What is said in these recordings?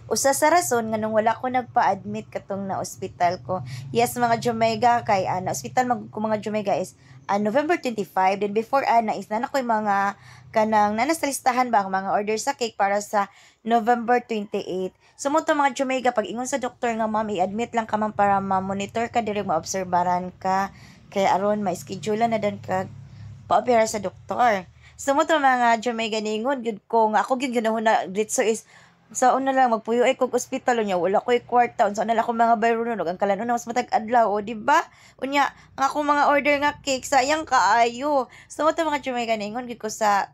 usa sa rason nganong wala ko nagpa-admit katong na ospital ko. Yes, mga Jumega kay na ospital ko mga Jumega is November 25. Then before is na ko mga kanang nanas listahan ba ang mga order sa cake para sa November 28. So mo to mga Jumega pag ingon sa doktor nga ma'am i-admit lang ka man para ma-monitor ka diri maobserbaran ka kay aron ma-schedule na dan ka paopera sa doktor. So mo to mga Jumega ningon gud ko nga ako gid ginahon na dito is sa una lang magpuyo ay kog ospital nya wala ko'y kwarta unsa na lang ako mga bayro nun ang kalan una mas matag adlaw o di ba unya nga akong mga order nga cake sayang kaayo. So mo to mga Jumega ningon gid ko sa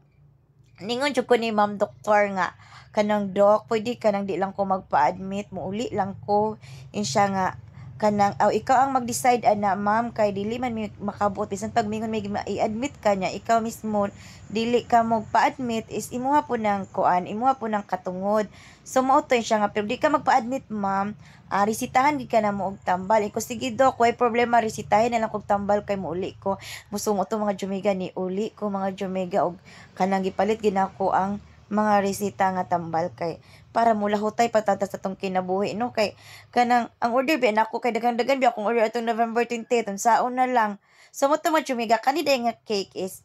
ningon jud ko ni ma'am doktor nga kanang doc pwede kanang di lang ko magpa-admit muuli lang ko insya nga kanang ikaw ang mag-decide ana ma'am kay dili man mi makabot bisan pag mingon may i-admit ka nya ikaw mismo dili ka mo pa-admit is imuha po ng kuan imuha po ng katungod so mao to siya nga pero di ka magpa-admit ma'am resitahan gid ka na mo og tambal iko sige doc way problema resitahin na lang kog tambal kay muuli ko musumo to mga Jumega ni uli ko mga Jumega og kanang gipalit ginako ang mga resita nga tambal kay para mula hutay patata sa tong kinabuhi no kay kanang ang order bi nako kay dagan-dagan bi akong order atong November 20 tong saon na lang so mo to mga Jumega kanida nga cake is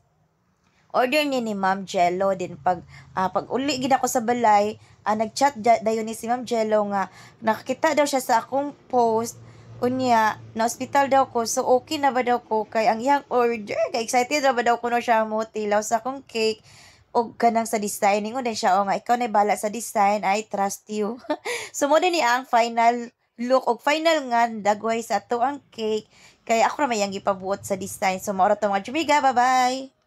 order ni Ma'am Jello din pag uli gid ako sa balay nagchat dayon ni si Ma'am Jello nga nakakita daw siya sa akong post unya na hospital daw ko so okay na ba daw ko kay ang iyang order kay excited na ba daw ko no siya mo tilaw sa akong cake o kanang sa design ningon din siya o nga ikaw na bala sa design I trust you so mo din ni ang final look og final nga dagway sa ato ang cake kay ako na may ang ipabuot sa design so maura to mga Jumega bye bye